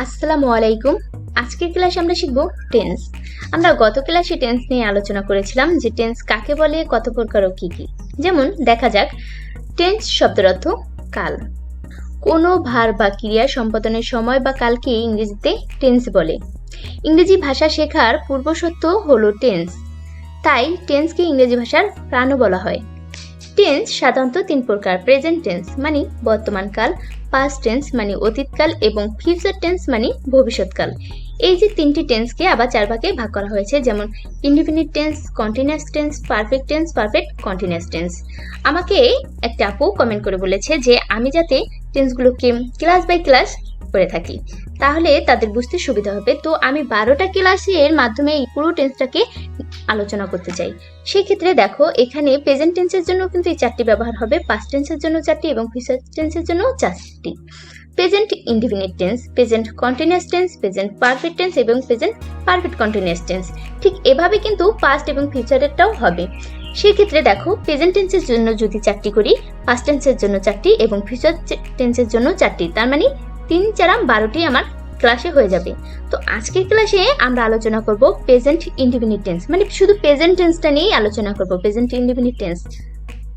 আসসালামু আলাইকুম। আজকের ক্লাসে আমরা শিখব টেন্স। আমরা গত ক্লাসে টেন্স নিয়ে আলোচনা করেছিলাম যে টেন্স কাকে বলে, কত প্রকার ও কি কি। যেমন দেখা যাক, টেন্স শব্দের অর্থ কাল। কোনো ভার বা ক্রিয়া সম্পাদনের সময় বা কালকে ইংরেজিতে টেন্স বলে। ইংরেজি ভাষা শেখার পূর্বশর্ত হলো টেন্স, তাই টেন্সকে ইংরেজি ভাষার প্রাণও বলা হয়। টেন্স সাধারণত তিন প্রকার: প্রেজেন্ট টেন্স মানে বর্তমানকাল, পাস্ট টেন্স মানে অতীতকাল এবং ফিউচার টেন্স মানে ভবিষ্যৎকাল। এই যে তিনটি টেন্সকে আবার চার ভাগে ভাগ করা হয়েছে, যেমন indefinite tense, continuous tense, perfect tense, perfect continuous tense. আমাকে একটা আপু কমেন্ট করে বলেছে যে আমি যাতে টেন্সগুলোকে ক্লাস বাই ক্লাস করে থাকি, তাহলে তাদের বুঝতে সুবিধা হবে। তো আমি 12টা ক্লাসের মাধ্যমে এই পুরো টেন্সটাকে আলোচনা করতে চাই। সেই ক্ষেত্রে দেখো, এখানে প্রেজেন্ট টেন্সের জন্য কিন্তু এই চারটি ব্যবহার হবে, পাস্ট টেন্সের জন্য চারটি এবং ফিউচার টেন্সের জন্য চারটি। Present indefinite tense, present continuous tense, present perfect tense এবং প্রেজেন্ট পারফেক্ট কন্টিনিউয়াস টেন্স। ঠিক এভাবে কিন্তু পাস্ট এবং ফিউচারেরটাও হবে। সেই ক্ষেত্রে দেখো, প্রেজেন্ট টেন্সের জন্য যদি চারটি করি, পাস্ট টেন্সের জন্য চারটি এবং ফিউচার টেন্সের জন্য চারটি, তার মানে 3 4 12টি আমার ক্লাসে হয়ে যাবে। তো আজকের ক্লাসে আমরা আলোচনা করব প্রেজেন্ট ইনডিফিনিট টেন্স, মানে শুধু প্রেজেন্ট টেন্সটা নিয়েই আলোচনা করব, প্রেজেন্ট ইনডিফিনিট টেন্স।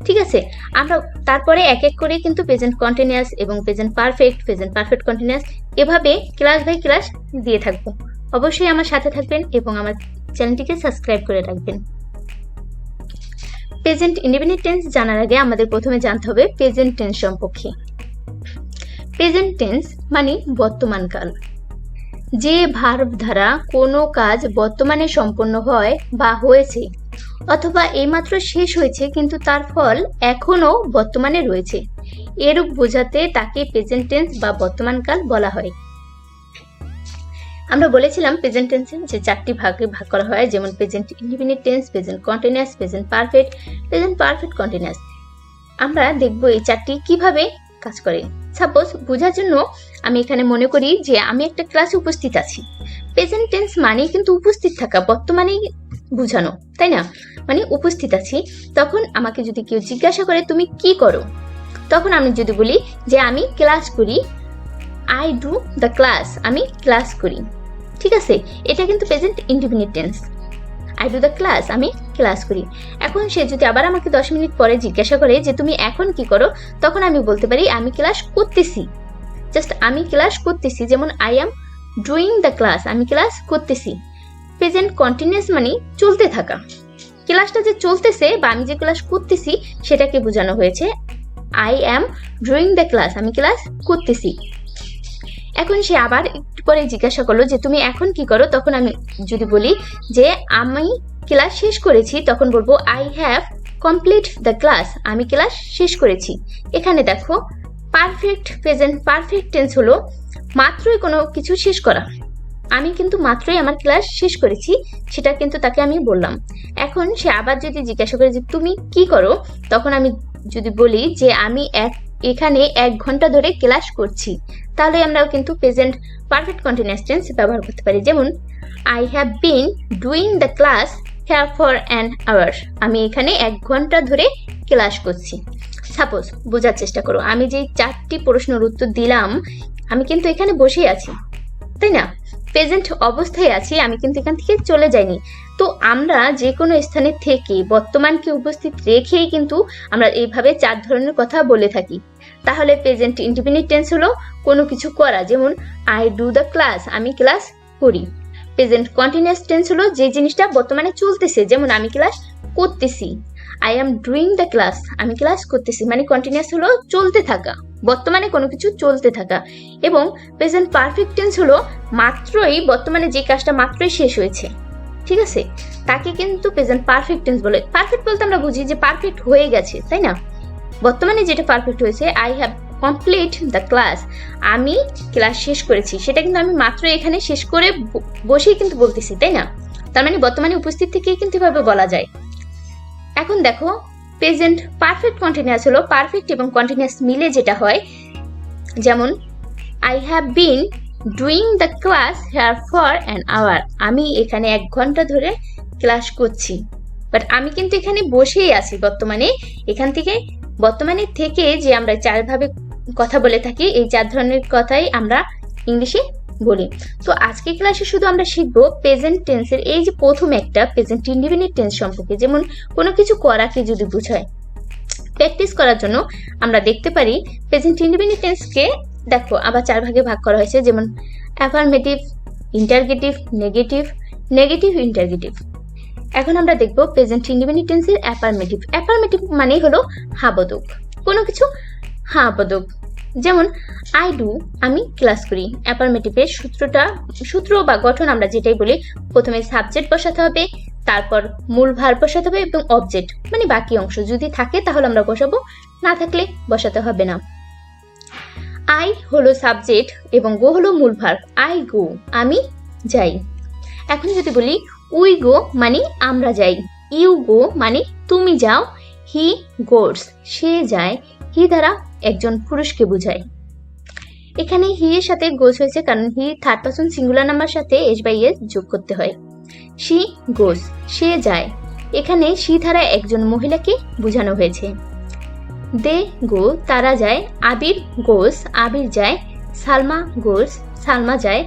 ঠিক আছে, আমরা তারপরে এক এক করে কিন্তু প্রেজেন্ট কন্টিনিউয়াস এবং প্রেজেন্ট পারফেক্ট কন্টিনিউয়াস এভাবে ক্লাস বাই ক্লাস দিয়ে থাকবো। অবশ্যই আমার সাথে থাকবেন এবং আমার চ্যানেলটিকে সাবস্ক্রাইব করে রাখবেন। প্রেজেন্ট ইনডিফিনিট টেন্স জানার আগে আমাদের প্রথমে জানতে হবে প্রেজেন্ট টেন্স সম্পর্কে। প্রেজেন্ট টেন্স মানে বর্তমানকাল। যে ভার্ব দ্বারা কোনো কাজ বর্তমানে সম্পন্ন হয় বা হয়েছে, অথবা এইমাত্র শেষ হয়েছে কিন্তু তার ফল এখনো বর্তমানে রয়েছে, এরূপ বোঝাতে তাকে প্রেজেন্ট টেন্স বা বর্তমানকাল বলা হয়। আমরা বলেছিলাম প্রেজেন্ট টেন্সের যে চারটি ভাগে ভাগ করা হয়, যেমন present indefinite tense, present continuous, present perfect continuous. আমরা দেখব এই চারটি কিভাবে কাজ করে। সাপোজ বোঝার জন্য আমি এখানে মনে করি যে আমি একটা ক্লাসে উপস্থিত আছি। প্রেজেন্ট টেন্স মানে কিন্তু উপস্থিত থাকা, বর্তমানেই বোঝানো, তাই না? মানে উপস্থিত আছি। তখন আমাকে যদি কেউ জিজ্ঞাসা করে তুমি কি করো, তখন আমি যদি বলি যে আমি ক্লাস করি, আই ডু দ্য ক্লাস, আমি ক্লাস করি। ঠিক আছে, এটা কিন্তু present indefinite tense. I do the class, আমি ক্লাস করি। এখন সে যদি আবার আমাকে 10 মিনিট পরে জিজ্ঞাসা করে যে তুমি এখন কি করো, তখন আমি বলতে পারি আমি ক্লাস করতেছি, জাস্ট আমি ক্লাস করতেছি। যেমন I am doing the class, আমি ক্লাস করতেছি। প্রেজেন্ট কন্টিনিউয়াস মানে চলতে থাকা, ক্লাসটা যে চলতেছে বা আমি যে ক্লাস করতেছি সেটাকে বোঝানো হয়েছে। I am doing the class, আমি ক্লাস করতেছি। এখন সে আবার একটু পরে জিজ্ঞাসা করলো যে তুমি এখন কি করো, তখন আমি যদি বলি যে আমি ক্লাস শেষ করেছি, তখন বলবো I have complete the class, আমি ক্লাস শেষ করেছি। এখানে দেখো, প্রেজেন্ট পারফেক্ট টেন্স হলো মাত্রই কোনো কিছু শেষ করা। আমি কিন্তু মাত্রই আমার ক্লাস শেষ করেছি, সেটা কিন্তু তাকে আমি বললাম। এখন সে আবার যদি জিজ্ঞাসা করে যে তুমি কি করো, তখন আমি যদি বলি যে আমি এখানে 1 ঘন্টা ধরে ক্লাস করছি, তাহলে আমরা কিন্তু প্রেজেন্ট পারফেক্ট কন্টিনিউয়াস টেন্স ব্যবহার করতে পারি। যেমন I have been doing the class here for an hour, আমি এখানে 1 ঘন্টা ধরে ক্লাস করছি। সাপোজ বোঝার চেষ্টা করো, আমি যে 4টি প্রশ্নের উত্তর দিলাম, আমি কিন্তু এখানে বসেই আছি, তাই না? প্রেজেন্ট অবস্থায় আছি, আমি কিন্তু এখান থেকে চলে যাইনি। তো আমরা যে কোনো স্থানে থেকে বর্তমানকে উপস্থিত রেখেই কিন্তু আমরা এইভাবে 4 ধরনের কথা বলে থাকি। তাহলে প্রেজেন্ট ইনডিফিনিট টেন্স হলো কোনো কিছু করা, যেমন আই ডু দ্য ক্লাস, আমি ক্লাস করি। প্রেজেন্ট কন্টিনিউয়াস টেন্স হলো যে জিনিসটা বর্তমানে চলতেছে, যেমন আমি ক্লাস করতেছি। I am doing the class, আমি ক্লাস করতেছি। মানে কন্টিনিউয়াস হলো চলতে থাকা, বর্তমানে কোনো কিছু চলতে থাকা। এবং প্রেজেন্ট পারফেক্ট টেন্স হলো মাত্রই, বর্তমানে যে কাজটা মাত্রই শেষ হয়েছে, ঠিক আছে, তাকে কিন্তু প্রেজেন্ট পারফেক্ট টেন্স বলে। পারফেক্ট বলতে আমরা বুঝি যে পারফেক্ট হয়ে গেছে, তাই না? বর্তমানে যেটা পারফেক্ট হয়েছে, I have complete the class, আমি ক্লাস শেষ করেছি, সেটা কিন্তু আমি মাত্র এখানে শেষ করে বসেই কিন্তু বলতেছি, তাই না? তার মানে বর্তমানে উপস্থিত থেকেই কিন্তু এভাবে বলা যায়। এখন দেখো, প্রেজেন্ট পারফেক্ট কন্টিনিউয়াস হলো পারফেক্ট এবং কন্টিনিউয়াস মিলে যেটা হয়। যেমন I have been doing the class here for an hour, আমি এখানে 1 ঘন্টা ধরে ক্লাস করছি, বাট আমি কিন্তু এখানে বসেই আছি বর্তমানে। এখান থেকে বর্তমানে থেকে যে আমরা 4 ভাবে কথা বলে থাকি, এই 4 ধরনের কথাই আমরা ইংলিশে বলি। তো আজকে ক্লাসে শুধু আমরা শিখবো প্রেজেন্ট টেন্সের এই যে প্রথম একটা প্রেজেন্ট ইনডিফিনিট টেন্স সম্পর্কে, যেমন কোনো কিছু করাকে যদি বোঝায়। প্র্যাকটিস করার জন্য আমরা দেখতে পারি প্রেজেন্ট ইনডিফিনিট টেন্সকে দেখো আবার 4 ভাগে ভাগ করা হয়েছে, যেমন affirmative, interrogative, negative, negative interrogative. এখন আমরা দেখব প্রেজেন্ট ইনডিফিনিট টেন্সের অ্যাফার্মেটিভ। অ্যাফার্মেটিভ মানে হলো হ্যাঁ বোধক, কোনো কিছু হ্যাঁ বোধক, যেমন আই ডু, আমি ক্লাস করি। অ্যাফার্মেটিভের সূত্র বা গঠন আমরা যেটাই বলি, প্রথমে সাবজেক্ট বসাতে হবে, তারপর মূল ভার্ব বসাতে হবে এবং অবজেক্ট মানে বাকি অংশ যদি থাকে তাহলে আমরা বসাবো, না থাকলে বসাতে হবে না। আই হলো সাবজেক্ট এবং গো হলো মূল ভার্ব। আই গো, আমি যাই। এখন যদি বলি উই গো মানে আমরা যাই, ইউ গো মানে তুমি যাও, হি গোস সে যায়। হি দ্বারা একজন পুরুষকে বোঝায়। এখানে হি এর সাথে গোস হয়েছে কারণ he third person singular number সাথে এস বাই এস যোগ করতে হয়। শি গোস সে যায়, এখানে শি দ্বারা একজন মহিলাকে বোঝানো হয়েছে। দে গো তারা যায়, আবির গোস আবির যায়, সালমা গোস সালমা যায়,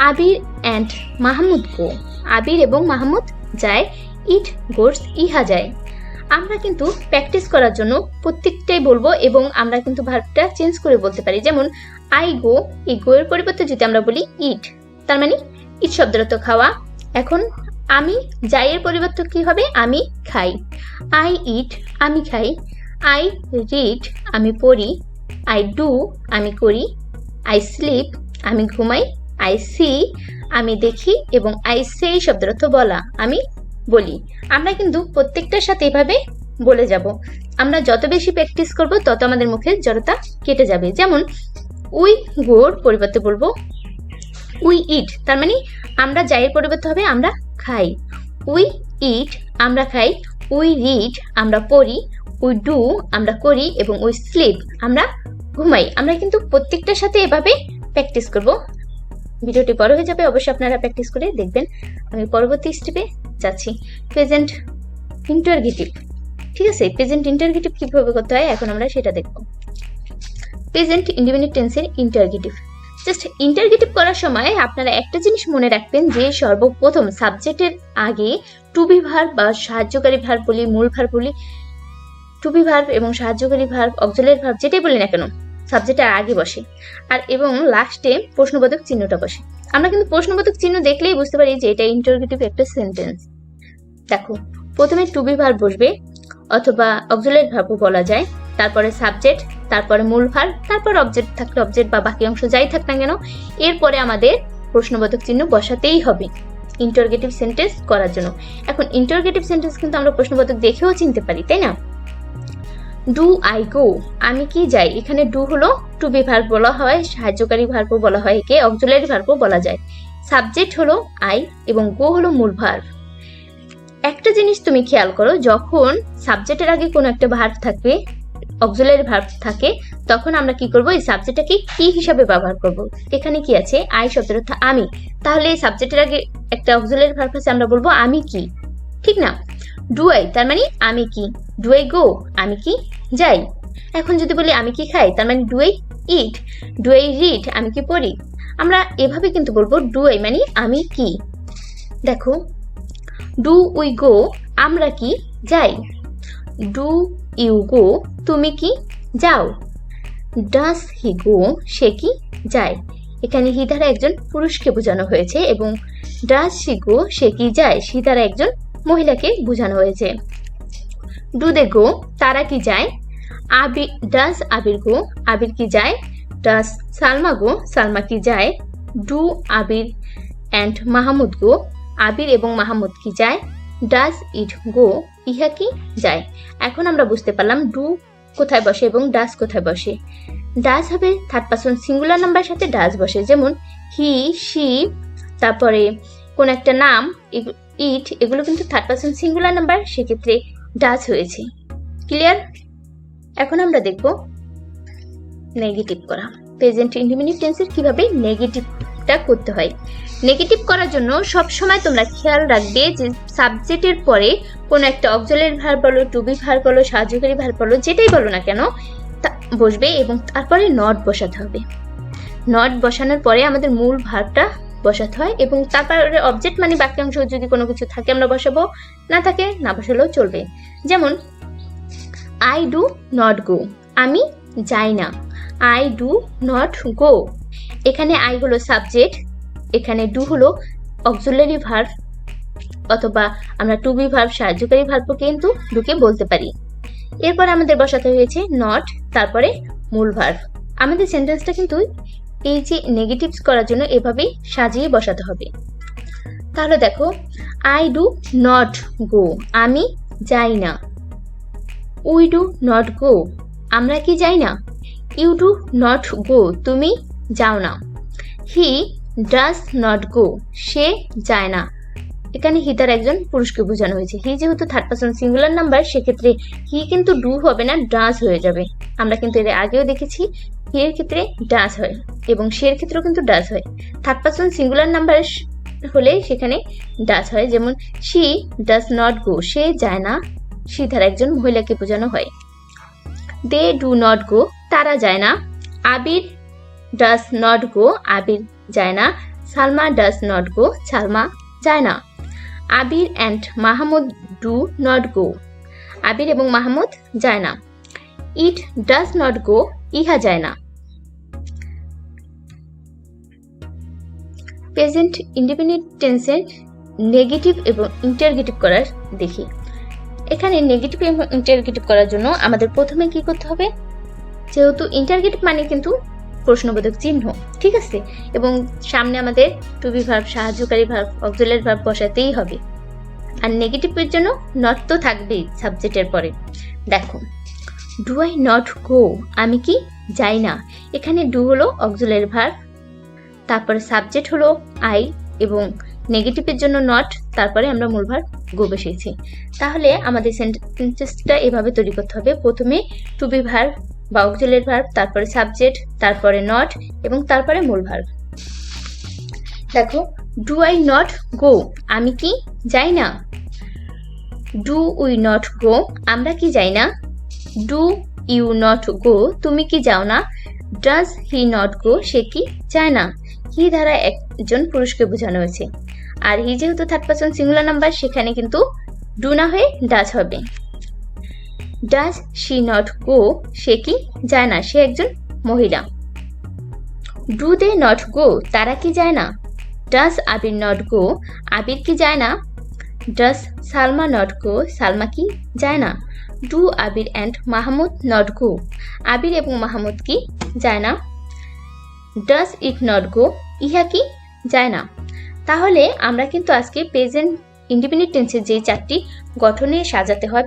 আবির অ্যান্ড মাহমুদ গো আবির এবং মাহমুদ যায়, ইট গোস ইহা যায়। আমরা কিন্তু প্র্যাকটিস করার জন্য প্রত্যেকটাই বলবো এবং আমরা কিন্তু ভার্বটা চেঞ্জ করে বলতে পারি। যেমন আই গো, এই গো এর পরিবর্তে যদি আমরা বলি ইট, তার মানে ইট শব্দের অর্থ খাওয়া। এখন আমি যাই এর পরিবর্তে কি হবে, আমি খাই। আই ইট আমি খাই, আই রিড আমি পড়ি, আই ডু আমি করি, আই স্লিপ আমি ঘুমাই, আই সি আমি দেখি এবং আই সে শব্দের অর্থ বলা, আমি বলি। আমরা কিন্তু প্রত্যেকটার সাথে এভাবে বলে যাব। আমরা যত বেশি প্র্যাকটিস করব তত আমাদের মুখের জড়তা কেটে যাবে। যেমন উই গোর পরিবর্তে বলবো উই ইট, তার মানে আমরা যাইয়ের পরিবর্তে হবে আমরা খাই। উই ইট আমরা খাই, উই রিড আমরা পড়ি, উই ডু আমরা করি এবং উই স্লিপ আমরা ঘুমাই। আমরা কিন্তু প্রত্যেকটার সাথে এভাবে প্র্যাকটিস করব। ভিডিওটি বড় হয়ে যাবে, অবশ্যই আপনারা প্র্যাকটিস করে দেখবেন। আমি পরবর্তী স্টেপে যাচ্ছি, প্রেজেন্ট ইন্টারগেটিভ। ঠিক আছে, প্রেজেন্ট ইন্টারগেটিভ কিভাবে করতে হয় এখন আমরা সেটা দেখব। প্রেজেন্ট ইনডিফিনিট টেন্সের ইন্টারগেটিভ। জাস্ট ইন্টারগেটিভ করার সময় আপনারা একটা জিনিস মনে রাখবেন যে সর্বপ্রথম সাবজেক্টের আগে টু বি ভার্ব বা সাহায্যকারী ভার্ব বলি, মূল ভার্ব বলি, টু বি ভার্ব এবং সাহায্যকারী ভার্ব, অক্সিলারি ভার্ব যেটাই বলি না কেন সাবজেক্টের আগে বসে, আর এবং লাস্টে প্রশ্নবোধক চিহ্নটা বসে। আমরা কিন্তু প্রশ্নবোধক চিহ্ন দেখলেই বুঝতে পারি যে এটা ইন্টারগেটিভ একটা সেন্টেন্স। দেখো প্রথমে টু বি ভার্ব বসবে অথবা অক্সিলারি ভার্বও বলা যায়, তারপরে সাবজেক্ট, তারপরে মূল ভার্ব, তারপর অবজেক্ট থাকলে অবজেক্ট বা বাকি অংশ যাই থাক না কেন, এরপরে আমাদের প্রশ্নবোধক চিহ্ন বসাতেই হবে ইন্টারগেটিভ সেন্টেন্স করার জন্য। এখন ইন্টারগেটিভ সেন্টেন্স কিন্তু আমরা প্রশ্নবোধক দেখেও চিনতে পারি, তাই না? ডু আই গো আমি কি যাই, এখানে ডু হলো টু বি ভার্ব বলা হয়, সাহায্যকারী ভার্বও বলা হয়, একে অক্সিলারি ভার্বও বলা যায়। সাবজেক্ট হলো আই এবং গো হলো মূল ভার্ব। একটা জিনিস তুমি খেয়াল করো, যখন সাবজেক্টের আগে কোনো একটা ভার্ব থাকবে, অক্সিলারি ভার্ব থাকে, তখন আমরা কি করব, এই সাবজেক্টটাকে কি হিসাবে ব্যবহার করব। এখানে কি আছে, আই শব্দের অর্থ আমি, তাহলে এই সাবজেক্টের আগে একটা অক্সিলারি ভার্ব আছে, আমরা বলবো আমি কি, ঠিক না? ডু আই তার মানে আমি কি, ডু আই গো আমি কি যাই। এখন যদি বলি আমি কি খাই, তার মানে do I eat, do I read আমি কি পড়ি। আমরা এভাবে কিন্তু বলবো ডু আই মানে আমি কি। দেখো ডু উই গো আমরা কি যাই, ডু ইউ গো তুমি কি যাও, ডাস হি গো সে কি যায়। এখানে হি দ্বারা একজন পুরুষকে বোঝানো হয়েছে এবং ডাস হি গো সে কি যায়, সি দ্বারা একজন মহিলাকে বোঝানো হয়েছে। ডু দে গো তারা কি যায়, আবির ডাস আবির গো আবির কি যায়, ডাস সালমা গো সালমা কি যায়, ডু আবির অ্যান্ড মাহমুদ গো আবির এবং মাহমুদ কি যায়, ডাস ইট গো ইহা কি যায়। এখন আমরা বুঝতে পারলাম ডু কোথায় বসে এবং ডাস কোথায় বসে। ডাস হবে থার্ড পারসন সিঙ্গুলার নাম্বার সাথে ডাস বসে, যেমন হি শি, তারপরে কোন একটা নাম, ইট, এগুলো কিন্তু থার্ড পারসন সিঙ্গুলার নাম্বার, সেক্ষেত্রে ডাস হয়েছে। ক্লিয়ার? এখন আমরা দেখব নেগেটিভ করা। প্রেজেন্ট ইনডিফিনিট টেন্সের কিভাবে নেগেটিভটা করতে হয়। নেগেটিভ করার জন্য সব সময় তোমরা খেয়াল রাখবে যে সাবজেক্টের পরে কোনো একটা অক্সিলারি ভার্ব বলো, টু বি ভার্ব বলো, সাহায্যকারী ভার্ব বলো, যেটাই বলো না কেন তা বসবে এবং তারপরে নট বসাতে হবে। নট বসানোর পরে আমাদের মূল ভার্বটা বসাতে হয় এবং তারপরে অবজেক্ট মানে বাক্যাংশ যদি কোনো কিছু থাকে আমরা বসাবো, না থাকে না বসালেও চলবে। যেমন আই ডু নট গো, আমি যাই না। আই ডু নট গো, এখানে আই হলো সাবজেক্ট, এখানে ডু হলো অক্সিলারি ভার্ব, অথবা আমরা টু বি ভার্ব সাহায্যকারী ভার্বও কিন্তু ডুকে বলতে পারি। এরপর আমাদের বসাতে হয়েছে নট, তারপরে মূল ভার্ব। আমাদের সেন্টেন্সটা কিন্তু এই যে নেগেটিভস করার জন্য এভাবেই সাজিয়ে বসাতে হবে। তাহলে দেখো, আই ডু নট গো, আমি যাই না। উই ডু নট গো, আমরা কি যাই না। ইউ ডু নট গো, তুমি যাও না। হি ডাজ নট গো, সে যায় না। এখানে হি দ্বারা একজন পুরুষকে বোঝানো হয়েছে। হি যেহেতু থার্ড পারসন সিঙ্গুলার নাম্বার, সেক্ষেত্রে হি কিন্তু ডু হবে না, ডাজ হয়ে যাবে। আমরা কিন্তু এর আগেও দেখেছি হি এর ক্ষেত্রে ডাজ হয় এবং সে এর ক্ষেত্রেও কিন্তু ডাজ হয়। থার্ড পারসন সিঙ্গুলার নাম্বার হলে সেখানে ডাজ হয়। যেমন শি ডাজ নট গো, সে যায় না, সি দ্বারা একজন মহিলাকে বোঝানো হয়। দে ডু নট গো, তারা যায় না। আবির ডাজ নট গো, আবির যায় না। Salma does not go, Salma যায় না। Abir and Mahmud do not go, Abir এবং মাহমুদ যায় না। ইট ডাজ নট গো, ইহা যায় না। প্রেজেন্ট ইন্ডিপেন্ডেন্ট টেন্সের নেগেটিভ এবং ইন্টারগেটিভ করার দেখি। এখানে নেগেটিভ এবং ইন্টারগেটিভ করার জন্য আমাদের প্রথমে কি করতে হবে, যেহেতু ইন্টারগেটিভ মানে কিন্তু প্রশ্নবোধক চিহ্ন, ঠিক আছে, এবং সামনে আমাদের টু বি ভার্ব সাহায্যকারী ভার্ব অক্সিলারি ভার্ব বসাতেই হবে। আর নেগেটিভের জন্য নট তো থাকবেই সাবজেক্টের পরে। দেখো, ডু আই নট গো, আমি কি যাই না। এখানে ডু হলো অক্সিলারি ভার্ব, তারপরে সাবজেক্ট হলো আই এবং নেগেটিভের জন্য নট, তারপরে আমরা মূল ভার্ব গো বসিয়েছি। তাহলে আমাদের সেন্টেন্সটা এভাবে তৈরি করতে হবে, প্রথমে টু বি ভার্ব বা অক্সিলারি ভার্ব, তারপরে সাবজেক্ট, তারপরে নট এবং তারপরে মূল ভার্ব। দেখো, ডু আই নট গো, আমি কি যাই না। ডু উই নট গো, আমরা কি যাই না। ডু ইউ নট গো, তুমি কি যাও না। ডাজ হি নট গো, সে কি যায় না। হি দ্বারা একজন পুরুষকে বোঝানো হয়েছে। আর হি যেহেতু থার্ড পারসন সিঙ্গুলার নাম্বার, সেখানে কিন্তু ডু না হয়ে ডাজ হবে। ডাজ শি নট গো, সে কি যায় না, সে একজন মহিলা। ডু দে নট গো, তারা কি যায় না। ডাজ আবির নট গো, আবির কি যায় না। Does Salma not go, Salma কি যায় না। Do Abir and Mahmud not go, Abir এবং মাহমুদ কি যায় না। ডাজ ইট নট গো, ইহা কি যায় না। তাহলে আমরা কিন্তু আজকে প্রেজেন্ট ইন্ডিপেন্ডেন্ট টেন্সের যে চারটি গঠনে সাজাতে হয়